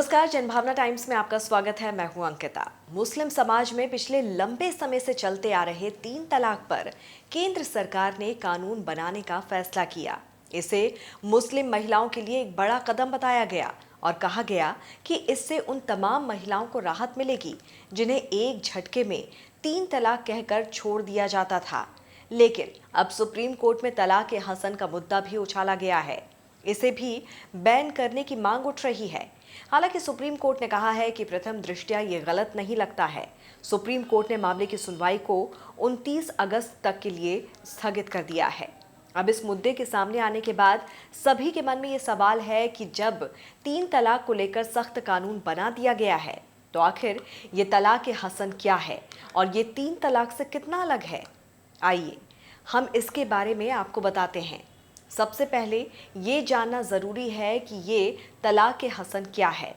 नमस्कार, जनभावना टाइम्स में आपका स्वागत है। मैं हूं अंकिता। मुस्लिम समाज में पिछले लंबे समय से चलते आ रहे 3 तलाक पर केंद्र सरकार ने कानून बनाने का फैसला किया। इसे मुस्लिम महिलाओं के लिए एक बड़ा कदम बताया गया और कहा गया कि इससे उन तमाम महिलाओं को राहत मिलेगी जिन्हें एक झटके में 3 तलाक कहकर छोड़ दिया जाता था। लेकिन अब सुप्रीम कोर्ट में तलाक ए हसन का मुद्दा भी उछाला गया है। इसे भी बैन करने की मांग उठ रही है। हालांकि सुप्रीम कोर्ट ने कहा है कि प्रथम दृष्टया ये गलत नहीं लगता है। सुप्रीम कोर्ट ने मामले की सुनवाई को 29 अगस्त तक के लिए स्थगित कर दिया है। अब इस मुद्दे के सामने आने के बाद सभी के मन में ये सवाल है कि जब 3 तलाक को लेकर सख्त कानून बना दिया गया है तो आखिर ये तलाक ए हसन क्या है और ये 3 तलाक से कितना अलग है। आइए हम इसके बारे में आपको बताते हैं। सबसे पहले ये जानना ज़रूरी है कि ये तलाक ए हसन क्या है।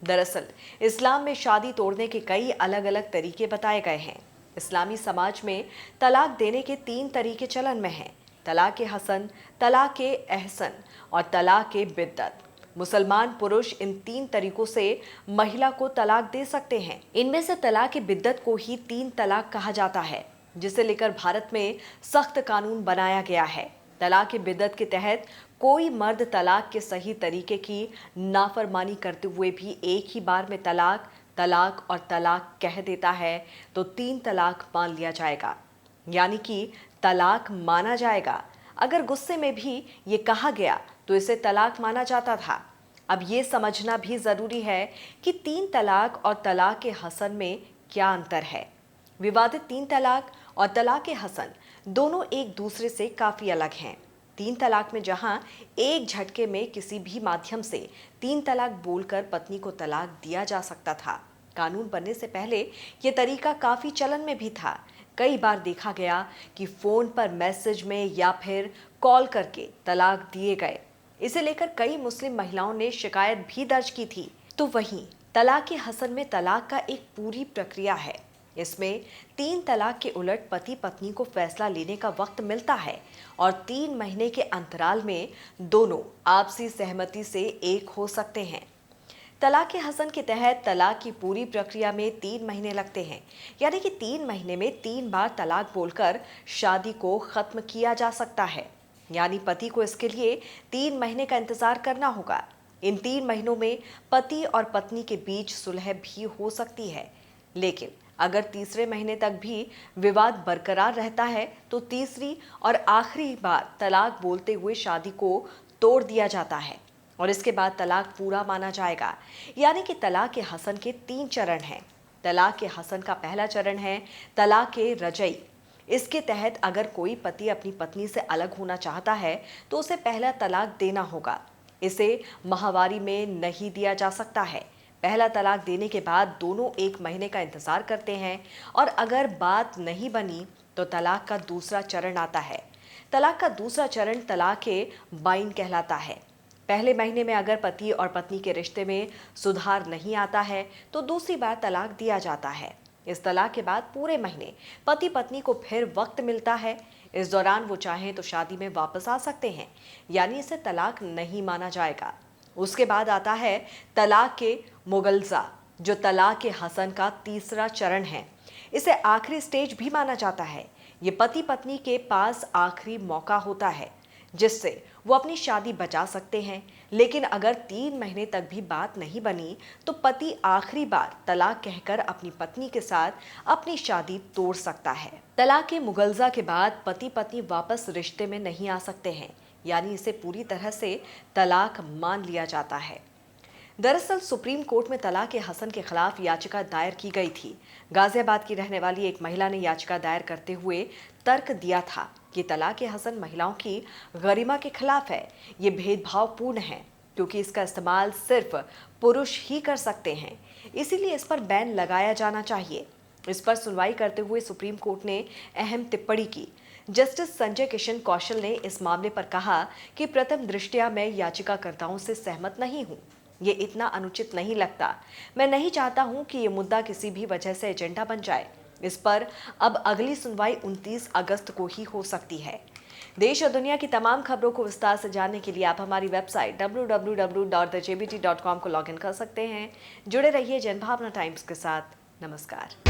दरअसल इस्लाम में शादी तोड़ने के कई अलग अलग तरीके बताए गए हैं। इस्लामी समाज में तलाक देने के 3 तरीके चलन में हैं: तलाक ए हसन, तलाक ए एहसन और तलाक ए बिद्दत। मुसलमान पुरुष इन 3 तरीकों से महिला को तलाक दे सकते हैं। इनमें से तलाक ए बिद्दत को ही 3 तलाक कहा जाता है, जिसे लेकर भारत में सख्त कानून बनाया गया है। तलाक ए बिद्दत के तहत कोई मर्द तलाक के सही तरीके की नाफरमानी करते हुए भी एक ही बार में तलाक, तलाक और तलाक कह देता है तो 3 तलाक मान लिया जाएगा, यानी कि तलाक माना जाएगा। अगर गुस्से में भी ये कहा गया तो इसे तलाक माना जाता था। अब ये समझना भी ज़रूरी है कि 3 तलाक और तलाक ए हसन में क्या अंतर है। विवादित 3 तलाक और तलाक ए हसन दोनों एक दूसरे से काफ़ी अलग हैं। 3 तलाक में जहां एक झटके में किसी भी माध्यम से 3 तलाक बोलकर पत्नी को तलाक दिया जा सकता था, कानून बनने से पहले ये तरीका काफ़ी चलन में भी था। कई बार देखा गया कि फ़ोन पर मैसेज में या फिर कॉल करके तलाक दिए गए। इसे लेकर कई मुस्लिम महिलाओं ने शिकायत भी दर्ज की थी। तो वहीं तलाक ए हसन में तलाक का एक पूरी प्रक्रिया है। इसमें 3 तलाक के उलट पति पत्नी को फैसला लेने का वक्त मिलता है और 3 महीने के अंतराल में दोनों आपसी सहमति से एक हो सकते हैं। तलाक ए हसन के तहत तलाक की पूरी प्रक्रिया में 3 महीने लगते हैं, यानी कि 3 महीने में 3 बार तलाक बोलकर शादी को खत्म किया जा सकता है। यानी पति को इसके लिए 3 महीने का इंतजार करना होगा। इन 3 महीनों में पति और पत्नी के बीच सुलह भी हो सकती है, लेकिन अगर तीसरे महीने तक भी विवाद बरकरार रहता है तो तीसरी और आखिरी बार तलाक बोलते हुए शादी को तोड़ दिया जाता है और इसके बाद तलाक पूरा माना जाएगा। यानी कि तलाक ए हसन के 3 चरण हैं। तलाक ए हसन का पहला चरण है तलाक ए रजई। इसके तहत अगर कोई पति अपनी पत्नी से अलग होना चाहता है तो उसे पहला तलाक देना होगा। इसे माहवारी में नहीं दिया जा सकता है। पहला तलाक देने के बाद दोनों 1 महीने का इंतजार करते हैं और अगर बात नहीं बनी तो तलाक का दूसरा चरण आता है। तलाक का दूसरा चरण तलाक ए बाइन कहलाता है। पहले महीने में अगर पति और पत्नी के रिश्ते में सुधार नहीं आता है तो दूसरी बार तलाक दिया जाता है। इस तलाक के बाद पूरे महीने पति पत्नी को फिर वक्त मिलता है। इस दौरान वो चाहें तो शादी में वापस आ सकते हैं, यानी इसे तलाक नहीं माना जाएगा। उसके बाद आता है तलाक के मुगलजा, जो तलाक ए हसन का तीसरा चरण है। इसे आखिरी स्टेज भी माना जाता है। ये पति पत्नी के पास आखिरी मौका होता है जिससे वो अपनी शादी बचा सकते हैं, लेकिन अगर 3 महीने तक भी बात नहीं बनी तो पति आखिरी बार तलाक कहकर अपनी पत्नी के साथ अपनी शादी तोड़ सकता है। तलाक के मुगलजा के बाद पति पत्नी वापस रिश्ते में नहीं आ सकते हैं, यानी इसे पूरी तरह से तलाक मान लिया जाता है। दरअसल सुप्रीम कोर्ट में तलाक ए हसन के खिलाफ याचिका दायर की गई थी। गाजियाबाद की रहने वाली एक महिला ने याचिका दायर करते हुए तर्क दिया था कि तलाक ए हसन महिलाओं की गरिमा के खिलाफ है। ये भेदभावपूर्ण है क्योंकि इसका इस्तेमाल सिर्फ पुरुष ही कर सकते हैं, इसीलिए इस पर बैन लगाया जाना चाहिए। इस पर सुनवाई करते हुए सुप्रीम कोर्ट ने अहम टिप्पणी की। जस्टिस संजय किशन कौशल ने इस मामले पर कहा कि प्रथम दृष्टया मैं याचिकाकर्ताओं से सहमत नहीं हूं। ये इतना अनुचित नहीं लगता। मैं नहीं चाहता हूं कि ये मुद्दा किसी भी वजह से एजेंडा बन जाए। इस पर अब अगली सुनवाई 29 अगस्त को ही हो सकती है। देश और दुनिया की तमाम खबरों को विस्तार से जानने के लिए आप हमारी वेबसाइट www.thejbt.com को लॉगिन कर सकते हैं। जुड़े रहिए जनभावना टाइम्स के साथ। नमस्कार।